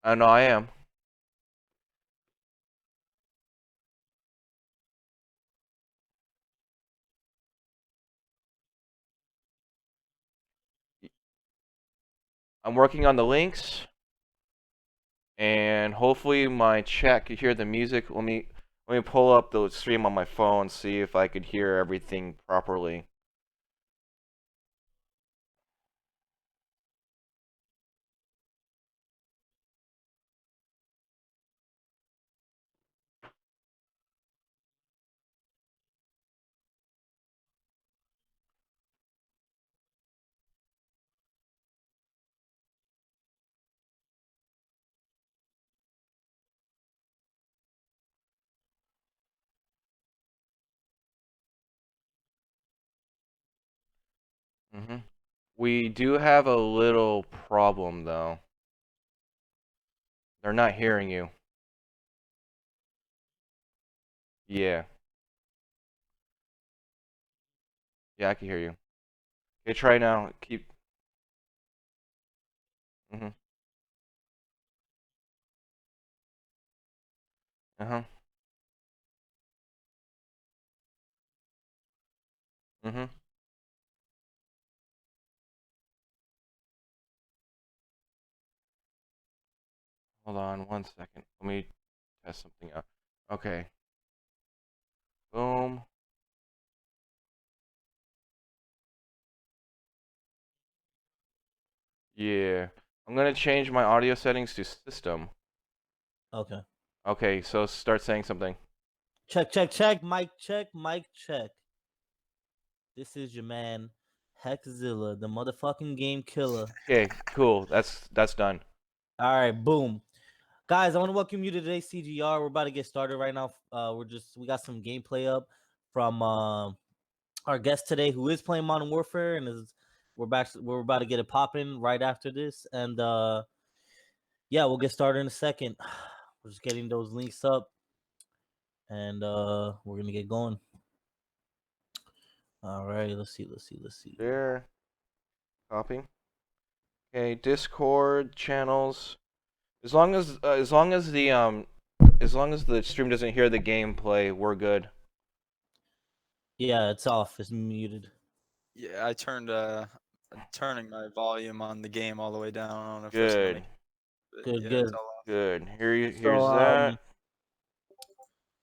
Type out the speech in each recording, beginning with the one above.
I know I am. I'm working on the links, and hopefully my chat could hear the music. Let me pull up the stream on my phone, see if I could hear everything properly. hmm We do have a little problem though. They're not hearing you. Yeah. Yeah, I can hear you. Okay, try now. Keep. Mhm. Uh huh. Mhm. Hold on 1 second. Let me test something out. Okay. Boom. Yeah. I'm gonna change my audio settings to system. Okay. Okay, so start saying something. Check, check, check. Mic check. This is your man, Hexzilla, the motherfucking game killer. Okay, cool. That's done. All right, boom. Guys, I want to welcome you to today's CGR. We're about to get started right now. We got some gameplay up from our guest today who is playing Modern Warfare and we're about to get it popping right after this. And yeah, we'll get started in a second. We're just getting those links up and we're gonna get going. All right, let's see. Share. Copy. Okay, Discord channels. As long as the stream doesn't hear the gameplay, we're good. Yeah, it's off. It's muted. Yeah, I turned turning my volume on the game all the way down. I don't know if that's gonna Good. make it. Good, Yeah, good. it's all off. Good. So Here's that.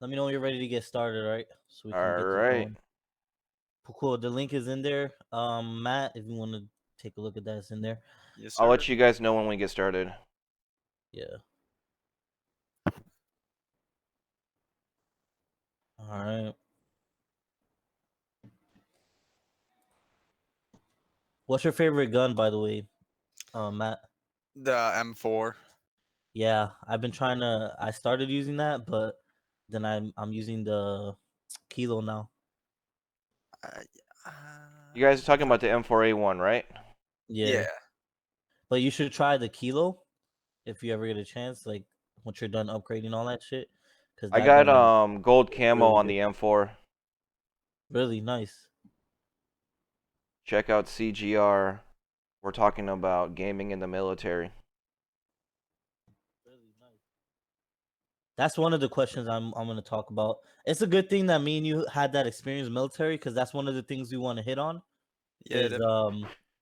let me know when you're ready to get started, right? So we can All get this right. going. Cool. The link is in there. Matt, if you want to take a look at that, it's in there. Yes, I'll sir. let you guys know when we get started. Yeah. All right. What's your favorite gun, by the way, Matt? The M4. Yeah, I've been trying to. I started using that, but then I'm using the Kilo now. Uh, You guys are talking about the M4A1, right? Yeah, yeah. but you should try the Kilo if you ever get a chance. Like once you're done upgrading all that shit, because I that got gun is gold camo really on good, the M4. really nice. Check out CGR. We're talking about gaming in the military. Really nice. That's one of the questions I'm going to talk about. It's a good thing that me and you had that experience in military because that's one of the things we want to hit on Yeah. is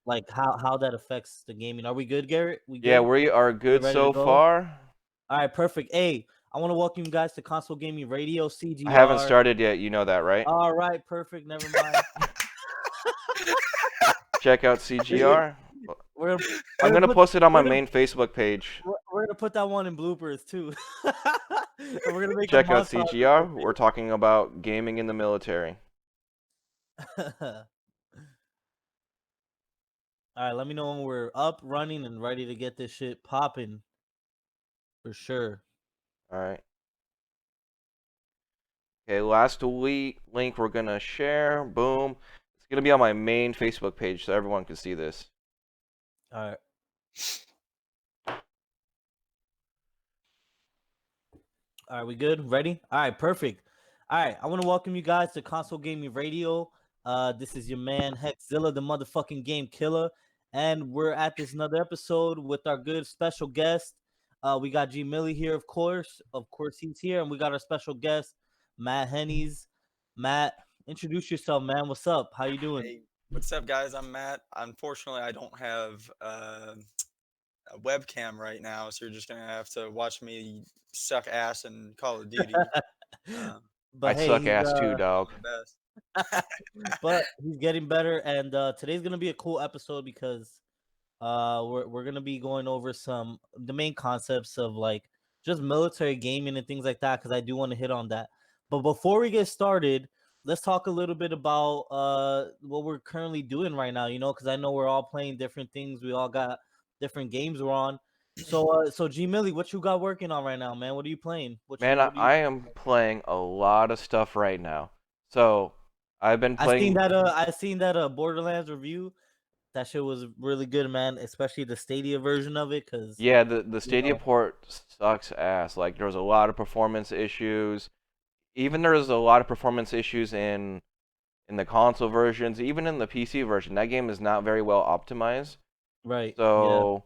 like how that affects the gaming. Are we good, Garrett? We Yeah, good? we are We're good ready to so go. far. All right, perfect. Hey, I want to welcome you guys to Console Gaming Radio I haven't CGR. started yet, you know that, right? All right, perfect. Never mind. Check out CGR. we're I'm gonna gonna put post it on my we're gonna, main Facebook page. we're gonna put that one in bloopers too. And we're gonna make a Check out montage of CGR. that We're talking about gaming in the military. video. All right, let me know when we're up, running, and ready to get this shit popping for sure. All right. Okay, last week link we're gonna share. Boom. It's gonna be on my main Facebook page so everyone can see this. All right. All right, we good? Ready? All right, perfect. All right, I want to welcome you guys to Console Gaming Radio. This is your man Hexzilla, the motherfucking game killer, and we're at this another episode with our good special guest. We got GMillion here, of course. Of course, he's here, and we got our special guest, Matt Hennies. Matt, introduce yourself, man. What's up? How you doing? Hey, what's up, guys? I'm Matt. Unfortunately, I don't have a webcam right now, so you're just gonna have to watch me suck ass in Call of Duty. Uh, I But hey, suck he's ass too, Doing dog. my best. but he's getting better, and today's gonna be a cool episode because we're gonna be going over some the main concepts of like just military gaming and things like that because I do want to hit on that. But before we get started, let's talk a little bit about what we're currently doing right now. Because I know we're all playing different things. We all got different games we're on. So G Millie, what you got working on right now, man? What are you playing? Man, What do you? I am playing a lot of stuff right now. So I've been playing. I seen that Borderlands review. That shit was really good, man. Especially the Stadia version of it, because Yeah, the you Stadia know, port sucks ass. Like there was a lot of performance issues. Even there was a lot of performance issues in the console versions, even in the PC version. That game is not very well optimized. right? Yeah, So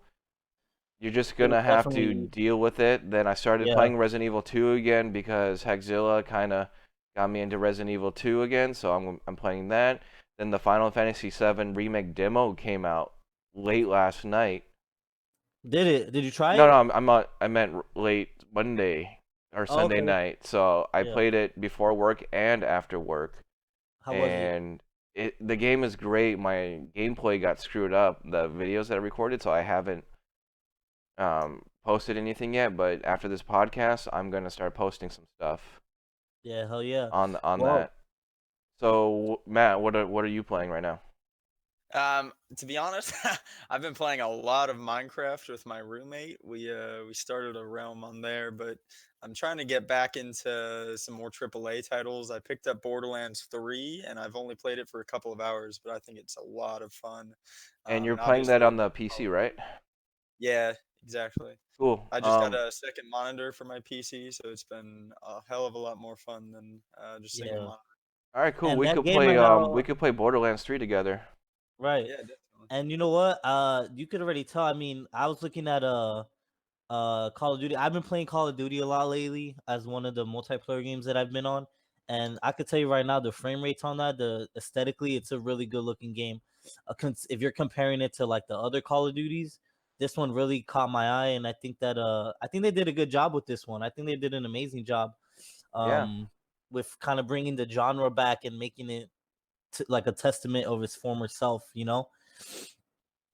you're just it was gonna have to definitely deal with it. Then I started yeah. playing Resident Evil 2 again because hexzilla kind of got me into Resident Evil 2 again, so I'm playing that. Then the Final Fantasy 7 remake demo came out late last night. Did it? Did you try No, it? no, I'm not. I meant late Monday or Oh, Sunday okay. night. So I Yeah. played it before work and after work, How was it? and the game is great. My gameplay got screwed up, the videos that I recorded, so I haven't posted anything yet. But after this podcast, I'm gonna start posting some stuff Yeah, hell yeah. on Well, that. So Matt, what are you playing right now? To be honest, I've been playing a lot of Minecraft with my roommate. We started a realm on there, but I'm trying to get back into some more AAA titles. I picked up Borderlands 3, and I've only played it for a couple of hours, but I think it's a lot of fun. And you're And playing that obviously, on the PC, right? yeah, exactly. Cool. I just got a second monitor for my PC, so it's been a hell of a lot more fun than just single yeah. monitor. All right, cool. And that game right We now, could play Borderlands 3 together. right? Yeah, definitely. And you know what? You could already tell. I mean, I was looking at Call of Duty. I've been playing Call of Duty a lot lately as one of the multiplayer games that I've been on, and I could tell you right now the frame rates on that, the aesthetically, it's a really good looking game. If you're comparing it to like the other Call of Duties, this one really caught my eye, and I think they did a good job with this one. I think they did an amazing job, Yeah. um, with kind of bringing the genre back and making it like a testament of its former self. The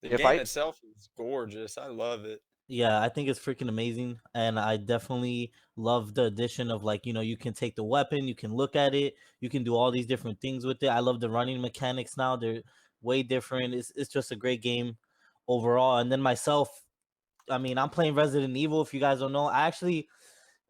If game I itself is gorgeous. I love it. Yeah, I think it's freaking amazing, and I definitely love the addition of like you can take the weapon, you can look at it, you can do all these different things with it. I love the running mechanics now; they're way different. It's just a great game overall. And then myself, I mean, I'm playing Resident Evil. If you guys don't know,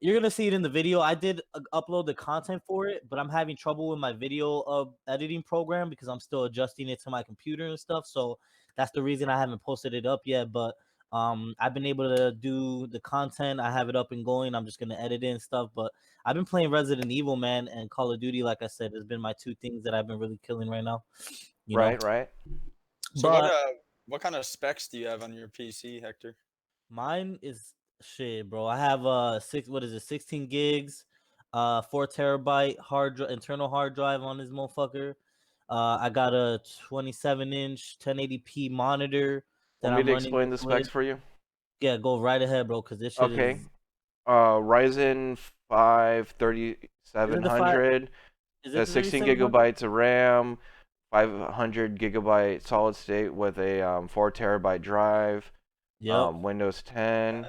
you're gonna see it in the video. I did upload the content for it, but I'm having trouble with my video editing program because I'm still adjusting it to my computer and stuff. So that's the reason I haven't posted it up yet. But I've been able to do the content. I have it up and going. I'm just gonna edit it and stuff. But I've been playing Resident Evil, man, and Call of Duty. Like I said, has been my two things that I've been really killing right now. You know, right. So but what kind of specs do you have on your PC, Hector? mine is shit, bro. I have what is it, 16 gigs, 4 terabyte internal hard drive on this motherfucker. I got a 27-inch 1080p monitor that Want me I'm to running explain this the specs with. for you? Yeah, go right ahead, bro, because this shit Okay. is Ryzen 5 is it the five 3700, is it the 16 3700? gigabytes of RAM, 500 gigabyte solid state with a 4 terabyte drive, Yep. Windows 10. Okay,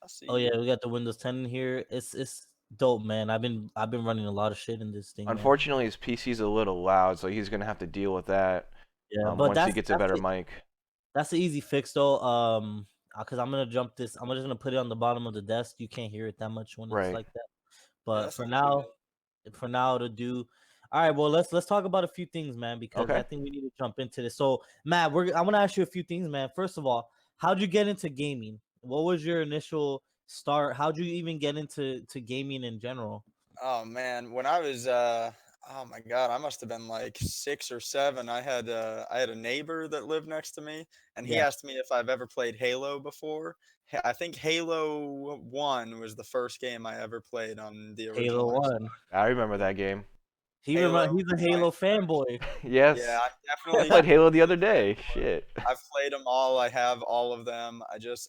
I Oh see. yeah, we got the Windows 10 in here. It's dope, man. I've been running a lot of shit in this thing, man. Unfortunately, his PC's a little loud, so he's gonna have to deal with that Yeah, but once he that's gets a that's better it. mic. That's the easy fix though. Because I'm gonna jump this. I'm just gonna put it on the bottom of the desk. You can't hear it that much when it's Right. like that. Yeah, But that's not too bad. for now to do. All right, well let's talk about a few things, man, because I Okay. think we need to jump into this. So Matt, I'm gonna ask you a few things, man. First of all, how'd you get into gaming? What was your initial start? How'd you even get into gaming in general? Oh man, when I was oh my god, I must have been like 6 or 7. I had a neighbor that lived next to me, and he Yeah. asked me if I've ever played Halo before. I think Halo 1 was the first game I ever played on the Halo original Xbox. 1. I remember that game. He's Halo a was my Halo first. fanboy. Yeah, Yes. I I definitely played am Halo the a other day. fanboy. Shit. I've played them all. I have all of them.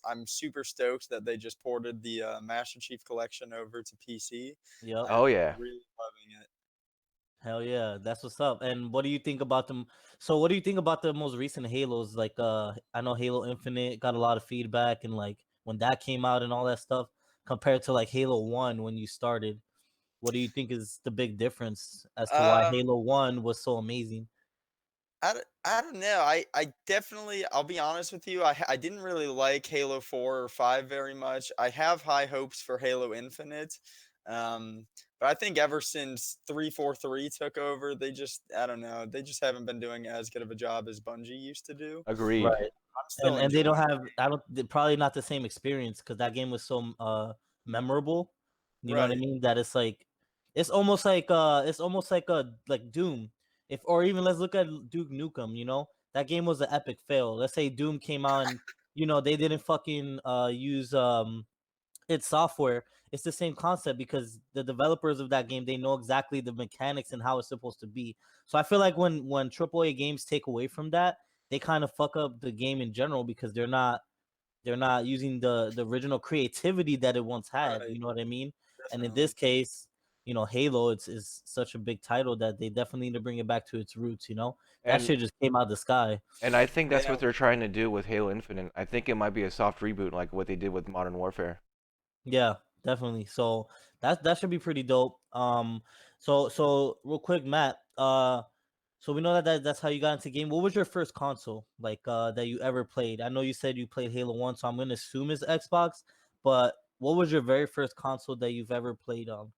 I'm super stoked that they just ported the Master Chief Collection over to PC. Yep. I'm Oh yeah. really loving it. Hell yeah, that's what's up. And what do you think about them? So, what do you think about the most recent Halos? Like, I know Halo Infinite got a lot of feedback, and like when that came out and all that stuff, compared to like Halo One when you started. What do you think is the big difference as to why Um, Halo One was so amazing? I don't know. I definitely, I'll be honest with you. I didn't really like Halo 4 or 5 very much. I have high hopes for Halo Infinite. Um, but I think ever since 343 took over, I don't know, they just haven't been doing as good of a job as Bungie used to do. Agreed. Right. I'm still And they enjoying don't the have probably not the same experience because that game was so memorable. You know what I right. mean? That it's almost like a like Doom. If or even let's look at Duke Nukem, you know? That game was an epic fail. Let's say Doom came out and they didn't fucking use its software. It's the same concept because the developers of that game, they know exactly the mechanics and how it's supposed to be. So I feel like when AAA games take away from that, they kind of fuck up the game in general because they're not using the original creativity that it once had. Right. You know what I mean? And in this Definitely. case, Halo is such a big title that they definitely need to bring it back to its roots. That And shit just came out the sky. I think that's Yeah. what they're trying to do with Halo Infinite. I think it might be a soft reboot like what they did with Modern Warfare. Yeah, definitely. So that should be pretty dope. So real quick, Matt. So we know that's how you got into game. What was your first console like that you ever played? I know you said you played Halo 1, so I'm gonna assume it's Xbox, but what was your very first console that you've ever played on?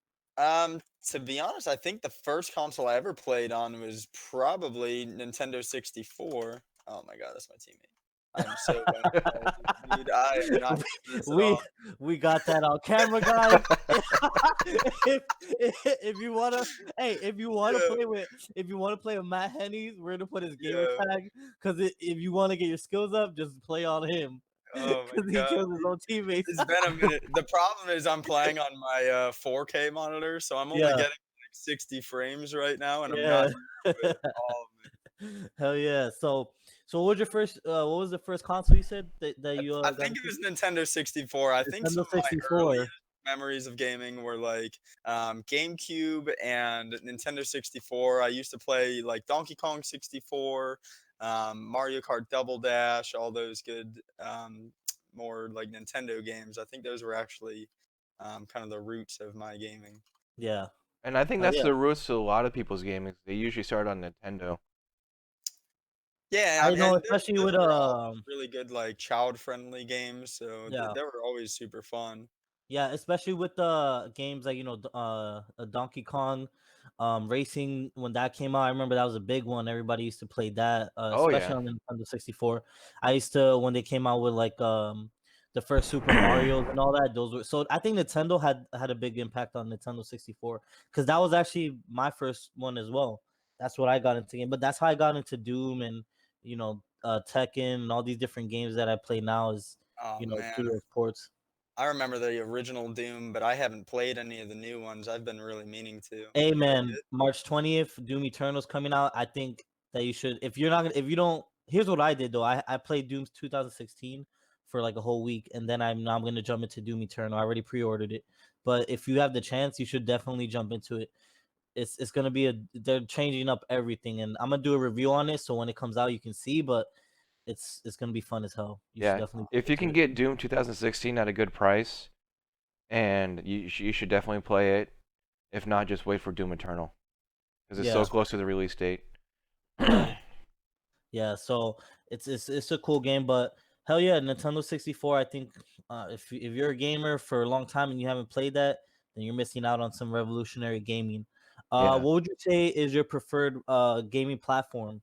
To be honest, I think the first console I ever played on was probably Nintendo 64. Oh my god, that's my teammate. I'm so bad at all of this, dude. I am not doing this at we all. we got that on camera, guys. if you wanna, hey, Yeah, if you wanna play with Matt Hennies, we're gonna put his gamer yeah. tag. Because if you want to get your skills up, just play on him. Oh my Because he god. kills his own teammates. It's been a minute. The problem is I'm playing on my 4K monitor, so I'm only Yeah, getting like 60 frames right now, and I'm not yeah. used to it at all. Hell yeah. So what was the first console you said that you I got think it into? was Nintendo 64. I think some Nintendo of my 64. earliest memories of gaming were like GameCube and Nintendo 64. I used to play like Donkey Kong 64, Mario Kart Double Dash, all those good more like Nintendo games. I think those were actually kind of the roots of my gaming. Yeah. And I think Hell that's yeah. the roots to a lot of people's gaming. They usually start on Nintendo. Yeah, I and know, especially those with were all really good like child-friendly games, so yeah. they were always super fun. Yeah, especially with the games like Donkey Kong, racing when that came out. I remember that was a big one. Everybody used to play that, Oh especially yeah. on the Nintendo 64. I used to when they came out with like the first Super Mario's and all that. Those were so I think Nintendo had a big impact on Nintendo 64 because that was actually my first one as well. That's what I got into game, but that's how I got into Doom and Tekken and all these different games that I play now is Oh through man, those ports. I remember the original Doom, but I haven't played any of the new ones. I've been really meaning to. Hey Are they man, good? March 20th, Doom Eternal's coming out. I think that you should if you're not gonna if you don't here's what I did though. I played Doom 2016 for like a whole week and then I'm gonna jump into Doom Eternal. I already pre-ordered it. But if you have the chance, you should definitely jump into it. It's gonna be they're changing up everything and I'm gonna do a review on it so when it comes out you can see, but it's gonna be fun as hell. You should Yeah. definitely If jump you into can it. get Doom 2016 at a good price, and you should definitely play it. If not, just wait for Doom Eternal because it's so Yeah, close to the release date. right. Yeah, so it's a cool game, but hell yeah, Nintendo 64. I think if you're a gamer for a long time and you haven't played that, then you're missing out on some revolutionary gaming. Yeah. What would you say is your preferred gaming platform?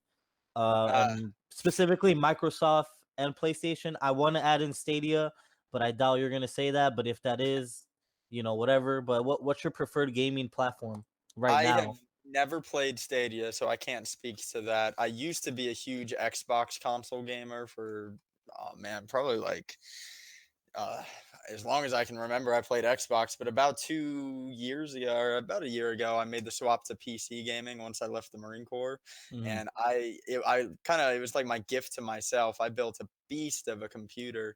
Uh, And specifically Microsoft and PlayStation. I want to add in Stadia, but I doubt you're gonna say that. But if that is, whatever. But what's your preferred gaming platform right I have now? never played Stadia, so I can't speak to that. I used to be a huge Xbox console gamer for, oh man, probably like uh, as long as I can remember, I played Xbox, but about 2 years ago, or about a year ago, I made the swap to PC gaming once I left the Marine Corps, Mhm. and it was like my gift to myself. I built a beast of a computer,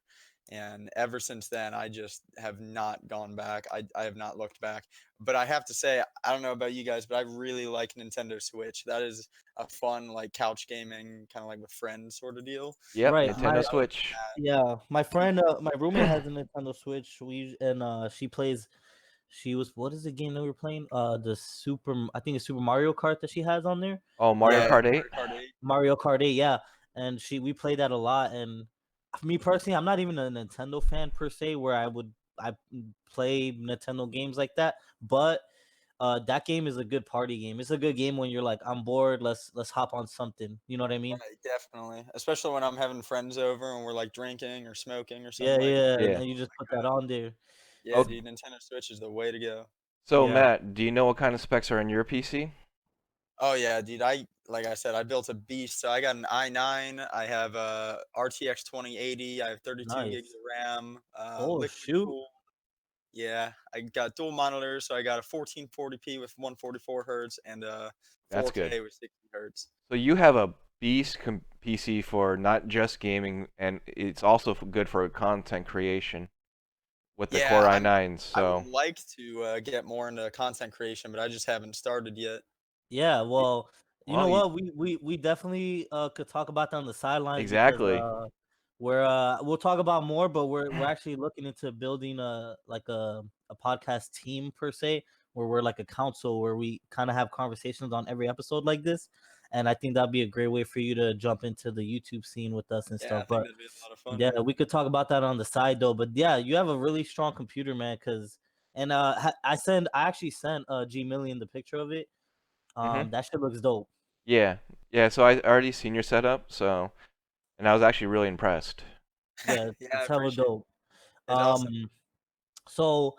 and ever since then, I just have not gone back. I have not looked back. But I have to say, I don't know about you guys, but I really like Nintendo Switch. That is a fun like couch gaming, kind of like with friends sort of deal. Yep, Right. Um, Nintendo My other Switch. Yeah, my friend, my roommate has a Nintendo Switch. She plays. She was what is the game that we were playing? I think it's Super Mario Kart that she has on there. Oh, Mario Uh, yeah, Kart 8. Mario Kart 8. Mario Kart 8, yeah. And we played that a lot. And for me personally, I'm not even a Nintendo fan per se, where I play Nintendo games like that. But that game is a good party game. It's a good game when you're like, I'm bored. Let's hop on something. You know what I mean? Right, definitely. Especially when I'm having friends over and we're like drinking or smoking or Yeah, something like yeah. Yeah. And you just put that on there. yeah, Oh, dude, Nintendo Switch is the way to go. so Yeah, Matt, do you know what kind of specs are in your PC? Oh yeah, dude. I like I said, I built a beast. So I got an i9. I have a RTX 2080. I have 32 gigs nice. of RAM. Oh Liquid shoot. cooled. Yeah, I got dual monitors. So I got a 1440p with 144 hertz and a That's good. 4K with 60 hertz. So you have a beast PC for not just gaming, and it's also good for content creation with the Yeah, Core i9s. I would So, like to get more into content creation, but I just haven't started yet. Yeah, y- well, you know well, what? We definitely could talk about that on the sidelines because exactly. we'll talk about more, but we're actually looking into building a podcast team per se, where we're like a council where we kind of have conversations on every episode like this. And I think that'd be a great way for you to jump into the YouTube scene with us and Yeah, I stuff. think But that'd be a lot of fun. yeah, Yeah. we could talk about that on the side though. But yeah, you have a really strong computer, man. I actually sent GMillion the picture of it. Hmm. That shit looks dope. Yeah, yeah. So I already seen your setup. So, and I was actually really impressed. Yeah, Yeah, I it's hella appreciate dope. it. Also, Um, so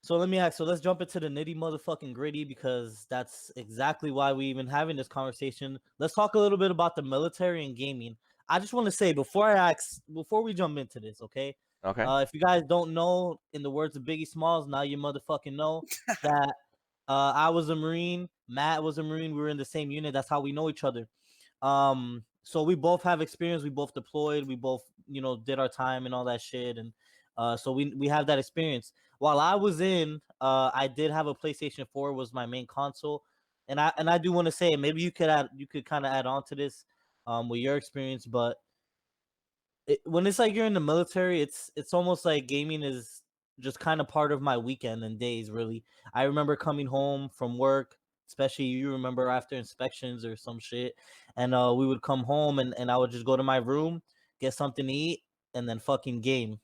so let me ask. So let's jump into the nitty motherfucking gritty because that's exactly why we even having this conversation. Let's talk a little bit about the military and gaming. I just want to say before we jump into this, okay? Okay. If you guys don't know, in the words of Biggie Smalls, now you motherfucking know that I was a Marine, Matt was a Marine. We were in the same unit. That's how we know each other. So we both have experience. We both deployed. We both, did our time and all that shit. And so we have that experience. While I was in, I did have a PlayStation 4 was my main console, and I do want to say maybe you could kind of add on to this, with your experience, but when it's like you're in the military, it's almost like gaming is just kind of part of my weekend and days. Really, I remember coming home from work, especially you remember after inspections or some shit, and we would come home and I would just go to my room, get something to eat, and then fucking game.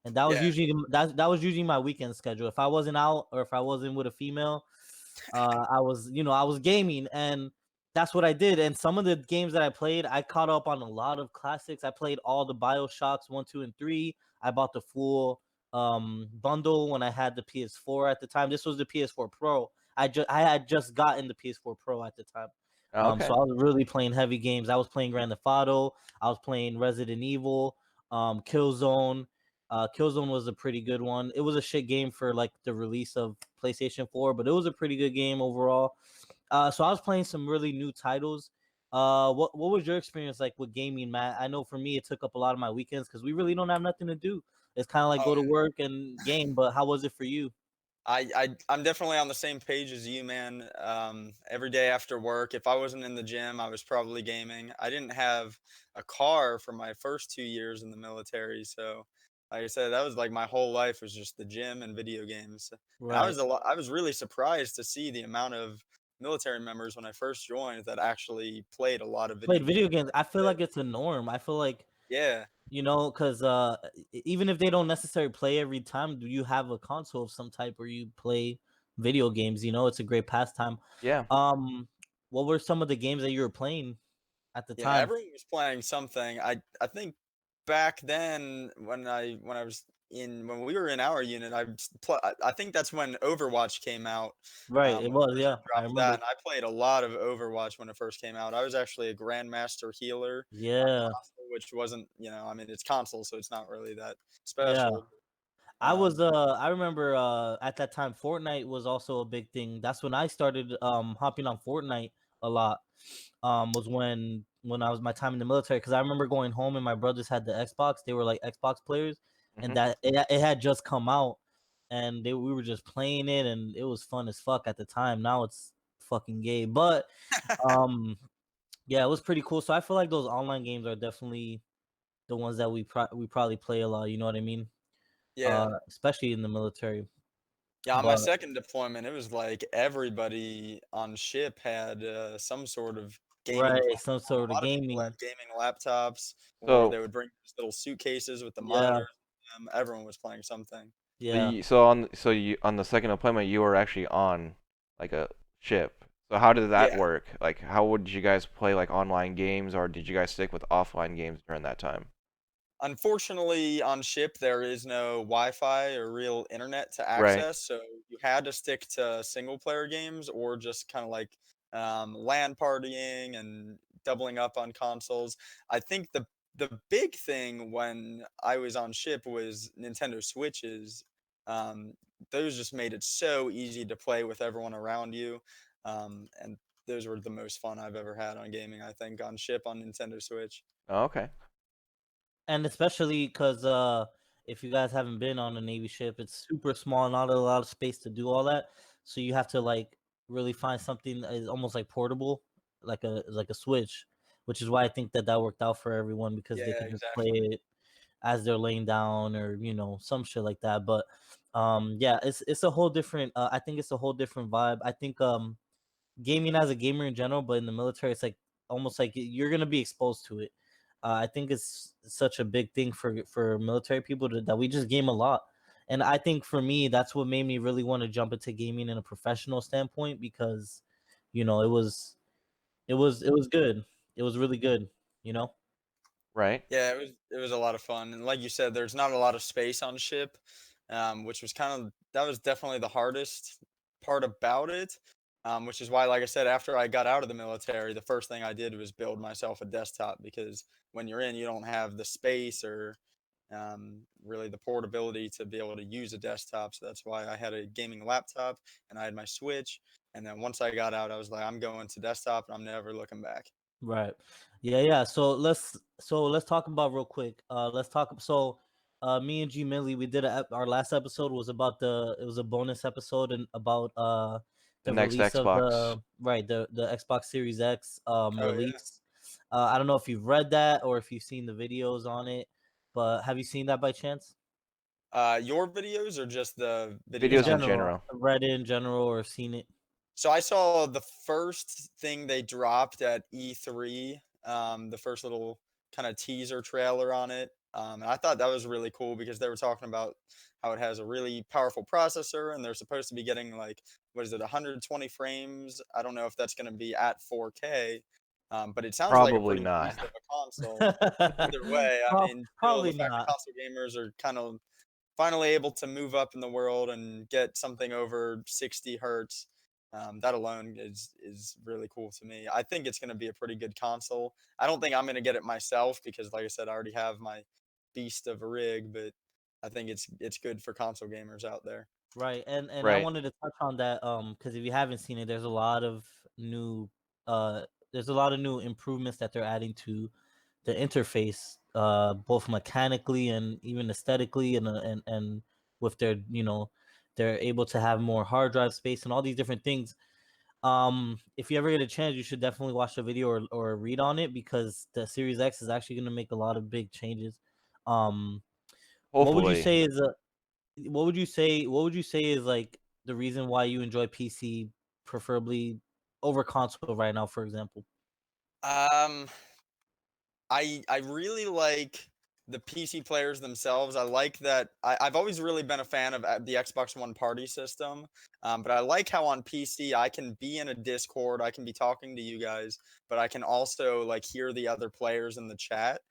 And yeah, that was usually my weekend schedule. If I wasn't out or if I wasn't with a female, I was gaming, and that's what I did. And some of the games that I played, I caught up on a lot of classics. I played all the BioShocks 1, 2, and 3. I bought the full bundle when I had the PS4 at the time. This was the PS4 Pro. I had just gotten the PS4 Pro at the time. So Okay. I was really playing heavy games. I was playing Grand Theft Auto. I was playing Resident Evil, Killzone. Killzone was a pretty good one. It was a shit game for like the release of PlayStation 4, but it was a pretty good game overall. So I was playing some really new titles. What was your experience like with gaming, Matt? I know for me it took up a lot of my weekends because we really don't have nothing to do. It's kind of like oh, go to work and game. But how was it for you? I'm definitely on the same page as you, man. Every day after work, if I wasn't in the gym, I was probably gaming. I didn't have a car for my first 2 years in the military, so like I said, that was like my whole life was just the gym and video games. And Right. I was really surprised to see the amount of military members when I first joined that actually played a lot of Played video games video games. back I in feel the day. like it's a norm. I feel like Yeah, because even if they don't necessarily play every time, do you have a console of some type where you play video games? It's a great pastime. Yeah. Um, what were some of the games that you were playing at the yeah, time? everyone was playing something. I think back then when I was in when we were in our unit, I think that's when Overwatch came out. Right, it When the was, first yeah, I drop of that, remember. and I played a lot of Overwatch when it first came out. I was actually a grandmaster healer on Yeah, console which wasn't, I mean, it's console, so it's not really that Yeah. special. I remember at that time Fortnite was also a big thing. That's when I started hopping on Fortnite a lot. Was when I was my time in the military, because I remember going home and my brothers had the Xbox. They were like Xbox players, and Hmm. that it had just come out, and we were just playing it, and it was fun as fuck at the time. Now it's fucking gay, but um yeah, it was pretty cool. So I feel like those online games are definitely the ones that we probably play a lot. You know what I mean? Yeah. Especially in the military. Yeah, on my But second deployment, it was like everybody on ship had some sort of gaming right, platform. some sort A of lot of people gaming. had gaming laptops, or So they would bring these little suitcases with the Yeah, monitors. Everyone was playing something. yeah, so you on the second deployment you were actually on like a ship. So how did that Yeah. work? Like how would you guys play like online games, or did you guys stick with offline games during that time? Unfortunately, on ship, there is no Wi-Fi or real internet to Right. access, so you had to stick to single player games or just kind of like LAN partying and doubling up on consoles. I think the big thing when I was on ship was Nintendo Switches. Um, those just made it so easy to play with everyone around you, and those were the most fun I've ever had on gaming, I think, on ship on Nintendo Switch. Oh, okay. and especially because if you guys haven't been on a Navy ship, it's super small, not a lot of space to do all that. So you have to like really find something that is almost like portable, like a Switch, which is why I think that worked out for everyone because they Yeah, could just play exactly. it as they're laying down or some shit like that. But yeah, it's a whole different. I think it's a whole different vibe. I think gaming as a gamer in general, but in the military, it's like almost like you're gonna be exposed to it. I think it's such a big thing for military people that we just game a lot, and I think for me, that's what made me really want to jump into gaming in a professional standpoint because, it was good. It was really good. You know. Right. Yeah, it was a lot of fun, and like you said, there's not a lot of space on ship, which was that was definitely the hardest part about it. Which is why, like I said, after I got out of the military, the first thing I did was build myself a desktop because when you're in, you don't have the space or really the portability to be able to use a desktop. So that's why I had a gaming laptop and I had my Switch. And then once I got out, I was like, I'm going to desktop and I'm never looking back. Right. Yeah, yeah. So let's talk about real quick. Let's talk. So, me and GMillion, we did our last episode was about it was a bonus episode and about The the next release of Xbox. the Xbox Series X Oh yeah. release. I don't know if you've read that or if you've seen the videos on it, but have you seen that by chance? Your videos or just the videos In Videos in online? general, general. read it in general or seen it? So I saw the first thing they dropped at E3, the first little kind of teaser trailer on it. And I thought that was really cool because they were talking about how it has a really powerful processor and they're supposed to be getting like, what is it, 120 frames? I don't know if that's going to be at 4K, but it sounds like a Probably pretty not. beast of a console. Either way, I mean, still Probably the fact that not. console gamers are kind of finally able to move up in the world and get something over 60 hertz. That alone is really cool to me. I think it's going to be a pretty good console. I don't think I'm going to get it myself because, like I said, I already have my beast of a rig. But I think it's good for console gamers out there. Right, and I Right. wanted to touch on that because if you haven't seen it, new there's a lot of new improvements that they're adding to the interface, both mechanically and even aesthetically, and with their they're able to have more hard drive space and all these different things. If you ever get a chance, you should definitely watch the video or read on it because the Series X is actually going to make a lot of big changes. Um, what would you Hopefully. say is what would you say is like the reason why you enjoy PC preferably over console right now, for example? Um, I really like the PC players themselves. I like that. I've always really been a fan of the Xbox One party system, but I like how on PC I can be in a Discord, I can be talking to you guys, but I can also like hear the other players in the chat.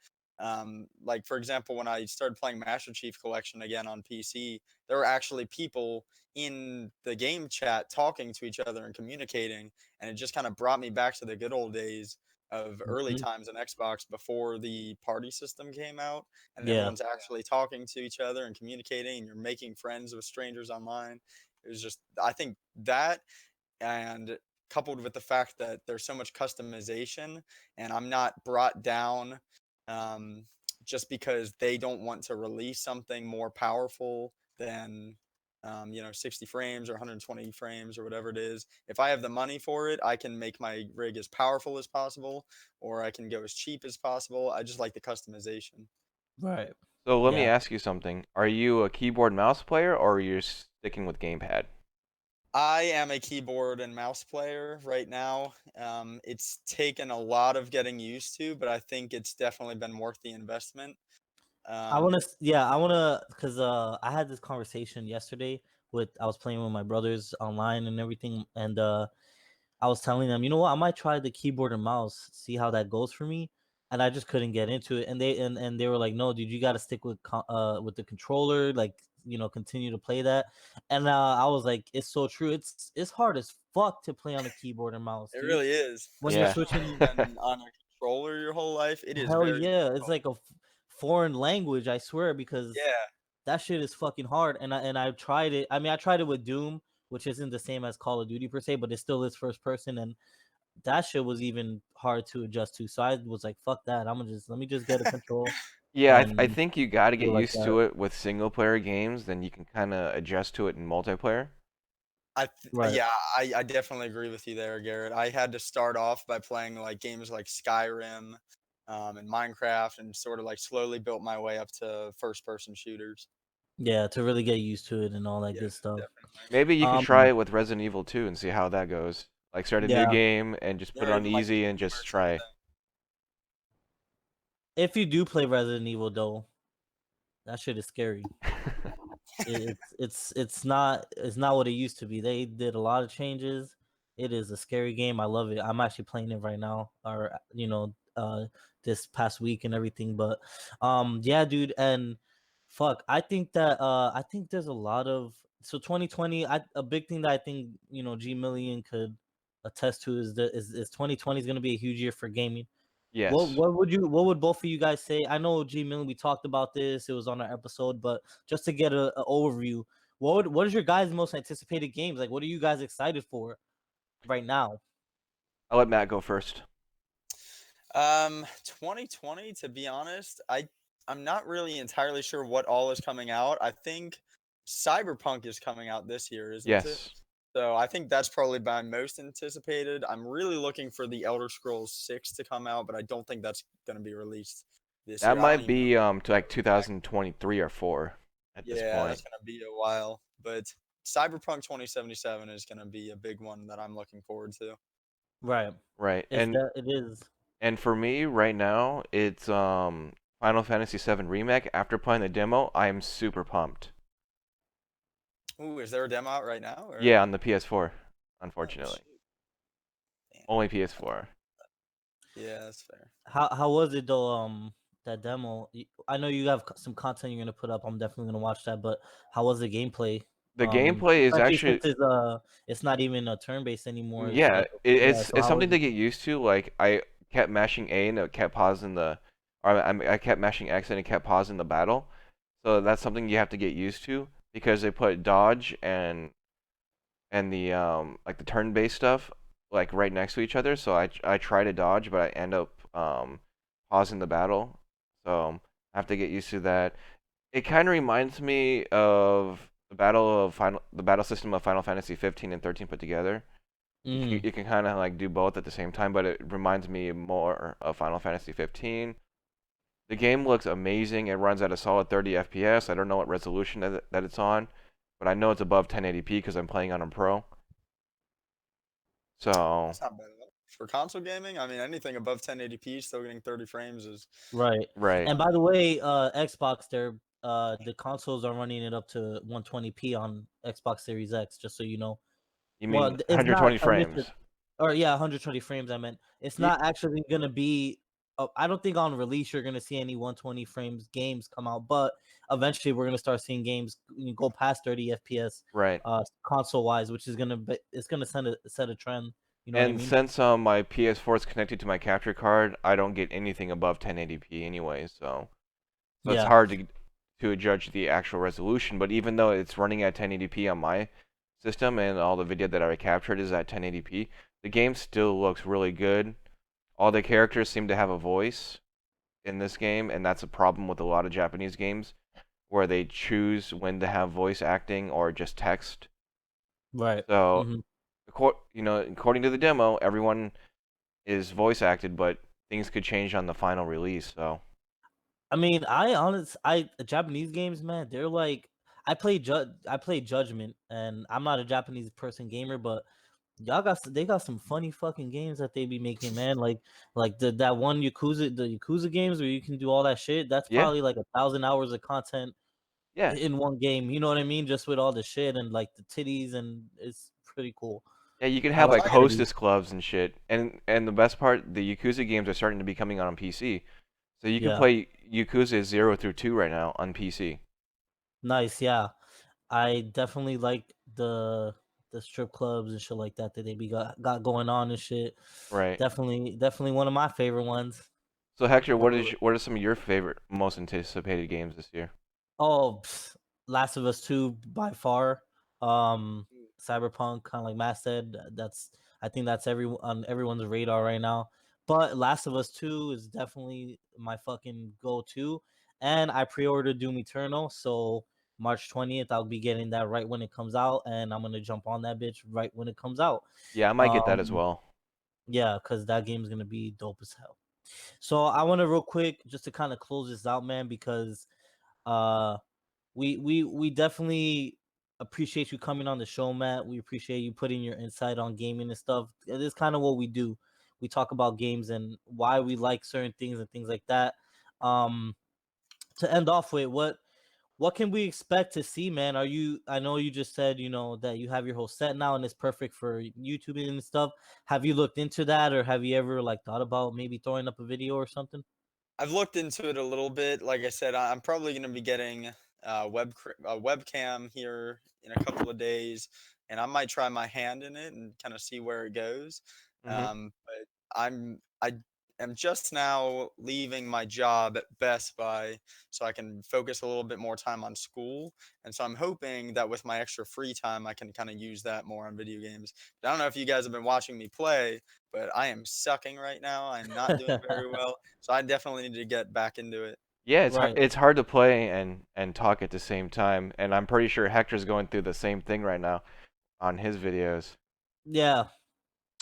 Like for example, when I started playing Master Chief Collection again on PC, there were actually people in the game chat talking to each other and communicating, and it just kind of brought me back to the good old days of early Mhm. times in Xbox before the party system came out, and Yeah. everyone's actually talking to each other and communicating, and you're making friends with strangers online. It was just, I think that, and coupled with the fact that there's so much customization, and I'm not brought down um, just because they don't want to release something more powerful than 60 frames or 120 frames or whatever it is. If I have the money for it, I can make my rig as powerful as possible, or I can go as cheap as possible. I just like the customization. Right. So let me Yeah. ask you something. Are you a keyboard mouse player or are you sticking with gamepad? I am a keyboard and mouse player right now. It's taken a lot of getting used to, but I think it's definitely been worth the investment. I Um, want to, yeah, I want to, because I had this conversation yesterday I was playing with my brothers online and everything, and I was telling them, you know what, I might try the keyboard and mouse, see how that goes for me, and I just couldn't get into it, and they were like, no, dude, you got to stick with the controller, like, continue to play that, and I was like, it's so true, it's hard as fuck to play on a keyboard and mouse, it dude, really is, when you're Yeah. especially when switching. you've been on a controller your whole life. It is Hell very yeah, it's difficult. like a foreign language, I swear, because Yeah, that shit is fucking hard. And I tried it. I mean, I tried it with Doom, which isn't the same as Call of Duty per se, but it still is first person, and that shit was even hard to adjust to. So I was like, fuck that. Let me just get a control Yeah, I and think you got to do get it like used that. to it with single player games, then you can kind of adjust to it in multiplayer. Right. yeah, I definitely agree with you there, Garrett. I had to start off by playing like games like Skyrim, and Minecraft, and sort of like slowly built my way up to first person shooters. Yeah, to really get used to it and all that Yeah, good stuff. definitely. Maybe you could try Um, it with Resident Evil 2 and see how that goes. Like start a new yeah. game and just put Or it on even like easy and Doom or just try. something. If you do play Resident Evil though, that shit is scary. It's not what it used to be. They did a lot of changes. It is a scary game. I love it. I'm actually playing it right now, or this past week and everything. But yeah, dude, and fuck, I think there's a lot of 2020. A big thing that I think GMillion could attest to is 2020 is gonna be a huge year for gaming. What Yes. what would both of you guys say? I know G Millen, we talked about this, it was on our episode, but just to get a overview, what is your guys' most anticipated games? Like what are you guys excited for right now? I'll let Matt go first. 2020, to be honest, I'm not really entirely sure what all is coming out. I think Cyberpunk is coming out this year, isn't it? Yes. So I think that's probably my most anticipated. I'm really looking for the Elder Scrolls 6 to come out, but I don't think that's going to be released this That year. I don't might even know. be to like 2023 or 4 at this Yeah, point. that's going to be a while, but Cyberpunk 2077 is going to be a big one that I'm looking forward to. Right. Right. It's that it is. And for me right now, it's Final Fantasy VII Remake. After playing the demo, I am super pumped. Ooh, is there a demo out right now? Or Yeah, on the PS4, oh unfortunately. shoot, damn. Only PS4. Yeah, that's fair. How was it though? That demo. I know you have some content you're gonna put up. I'm definitely gonna watch that. But how was the gameplay? The gameplay is Especially since actually it's not even a turn based anymore. It's yeah, like yeah. So it's how something was to it? get used to. Like I kept mashing A and it kept pausing or I kept mashing X and it kept pausing the battle. So that's something you have to get used to because they put dodge and the like the turn-based stuff like right next to each other. So I try to dodge, but I end up pausing the battle. So I have to get used to that. It kind of reminds me of the battle system of Final Fantasy 15 and 13 put together. Mm. You can kind of like do both at the same time, but it reminds me more of Final Fantasy 15. The game looks amazing. It runs at a solid 30 FPS. I don't know what resolution that it's on, but I know it's above 1080p because I'm playing on a pro. So, That's not bad at all. For console gaming, I mean, anything above 1080p, still getting 30 frames is Right. right. And by the way, Xbox, the consoles are running it up to 120p on Xbox Series X. Just so you know. You Well, mean it's not 120 initially, frames? or yeah, 120 frames. I meant it's Ye- not actually gonna be. I don't think on release you're gonna see any 120 frames games come out, but eventually we're gonna start seeing games go past 30 FPS, Right. console wise, which is gonna it's gonna set a trend. You know what I And mean? since my PS4 is connected to my capture card, I don't get anything above 1080p anyway, so it's Yeah. hard to judge the actual resolution. But even though it's running at 1080p on my system and all the video that I captured is at 1080p, the game still looks really good. All the characters seem to have a voice in this game, and that's a problem with a lot of Japanese games where they choose when to have voice acting or just text. Right. So, Hmm. according to the demo, everyone is voice acted, but things could change on the final release. So, I mean, I Japanese games, man, they're like I play Judgment, and I'm not a Japanese person gamer, but they got some funny fucking games that they be making, man. Like that one the Yakuza games where you can do all that shit. That's yeah, probably like 1,000 hours of content yeah, in one game. You know what I mean? Just with all the shit and like the titties, and it's pretty cool. yeah. You can I have like like So I the got titties. hostess clubs and shit. And the best part, the Yakuza games are starting to be coming out on PC. So you can Yeah, play Yakuza 0 through 2 right now on PC. nice. Yeah, I definitely like the strip clubs and shit like that they got going on and shit. Right. Definitely one of my favorite ones. So Hector, But what are some of your favorite, most anticipated games this year? oh, Last of Us 2 by far. Cyberpunk, kind of like Matt said, that's I think that's on everyone's radar right now. But Last of Us 2 is definitely my fucking go-to. And I pre-ordered Doom Eternal, so March 20th, I'll be getting that right when it comes out, and I'm gonna jump on that bitch right when it comes out. Yeah, I might get that as Um, well. yeah, because that game's gonna be dope as hell. So I want to real quick just to kind of close this out, man, because uh we definitely appreciate you coming on the show, Matt. We appreciate you putting your insight on gaming and stuff. It is kind of what we do. We talk about games and why we like certain things and things like that. Um, to end off with, what can we expect to see, man? I know you just said, that you have your whole set now and it's perfect for YouTube and stuff. Have you looked into that, or have you ever like thought about maybe throwing up a video or something? I've looked into it a little bit. Like I said, I'm probably going to be getting a webcam here in a couple of days, and I might try my hand in it and kind of see where it goes. Hmm. But I am just now leaving my job at Best Buy, so I can focus a little bit more time on school. And so I'm hoping that with my extra free time, I can kind of use that more on video games. But I don't know if you guys have been watching me play, but I am sucking right now. I'm not doing very well. So I definitely need to get back into it. Yeah, Right. it's hard to play and talk at the same time, and I'm pretty sure Hector's going through the same thing right now on his videos. Yeah.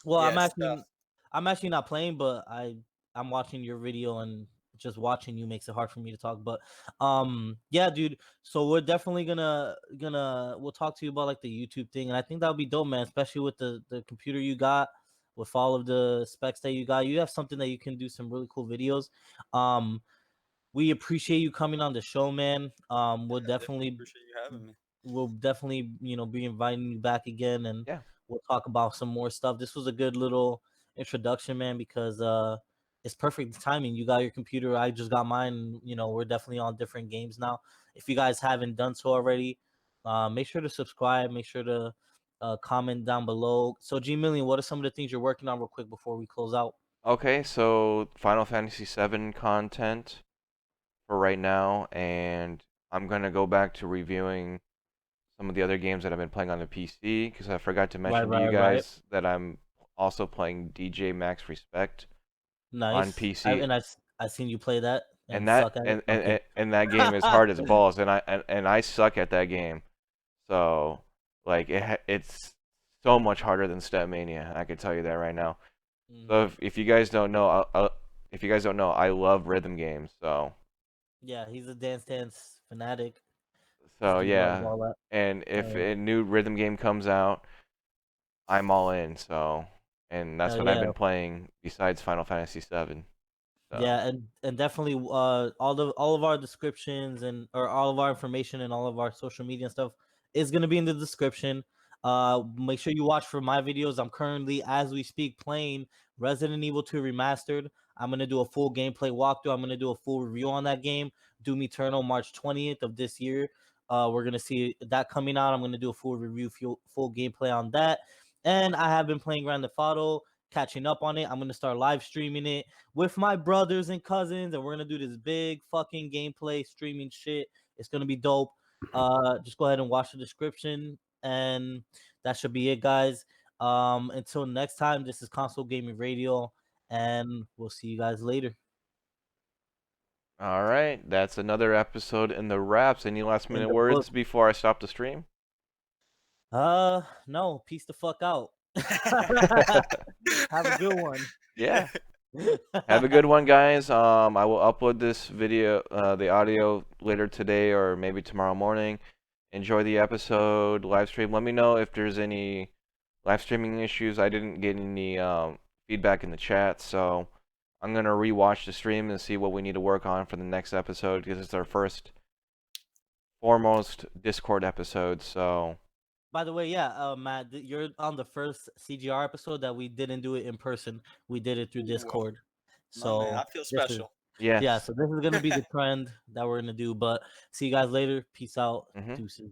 Well, Yeah, it's tough. I'm actually not playing, but I'm watching your video, and just watching you makes it hard for me to talk. But yeah, dude. So we're definitely gonna we'll talk to you about like the YouTube thing, and I think that would be dope, man. Especially with the computer you got, with all of the specs that you got. You have something that you can do some really cool videos. Um, we appreciate you coming on the show, man. Yeah, I definitely appreciate you having me. We'll definitely be inviting you back again, and Yeah. we'll talk about some more stuff. This was a good little introduction, man, because it's perfect timing. You got your computer, I just got mine. We're definitely on different games now. If you guys haven't done so already, make sure to subscribe, make sure to comment down below. So GMillion, what are some of the things you're working on real quick before we close out? Okay, so Final Fantasy VII content for right now, and I'm gonna go back to reviewing some of the other games that I've been playing on the PC because I forgot to Right, mention to you right. guys that I'm also playing DJ Max Respect on Nice. PC, I seen you play that and and suck at it. No, I'm kidding. that game is hard as balls, and I suck at that game. So like it's so much harder than Stepmania. I can tell you that right now. So Mhm. if you guys don't know, if you guys don't know, I love rhythm games. Yeah, he's a Dance fanatic. This So dude loves yeah, all that. and if Uh, a new rhythm game comes out, I'm all in. So, and that's hell what I've yeah. been playing besides Final Fantasy VII. So, Yeah, and definitely all of our descriptions, and or all of our information and all of our social media and stuff is gonna be in the description. Make sure you watch for my videos. I'm currently, as we speak, playing Resident Evil 2 Remastered. I'm gonna do a full gameplay walkthrough. I'm gonna do a full review on that game. Doom Eternal, March 20th of this year. We're gonna see that coming out. I'm gonna do a full review, full gameplay on that. And I have been playing Grand Theft Auto, catching up on it. I'm gonna start live streaming it with my brothers and cousins, and we're gonna do this big fucking gameplay streaming shit. It's gonna be dope. Just go ahead and watch the description, and that should be it, guys. Until next time, this is Console Gaming Radio, and we'll see you guys later. All right, that's another episode in the wraps. Any last In minute the words book. before I stop the stream? No, peace the fuck out. Have a good one. Yeah. Have a good one, guys. I will upload this video, the audio later today or maybe tomorrow morning. Enjoy the episode, live stream. Let me know if there's any live streaming issues. I didn't get any feedback in the chat, so I'm gonna rewatch the stream and see what we need to work on for the next episode because it's our first foremost Discord episode. So By the way, yeah, Matt, you're on the first CGR episode that we didn't do it in person. We did it through Ooh, Discord. my man, So I feel this is special. yes. yeah, so this is gonna be the trend that we're gonna do. But see you guys later. Peace out. Mhm. Deuces.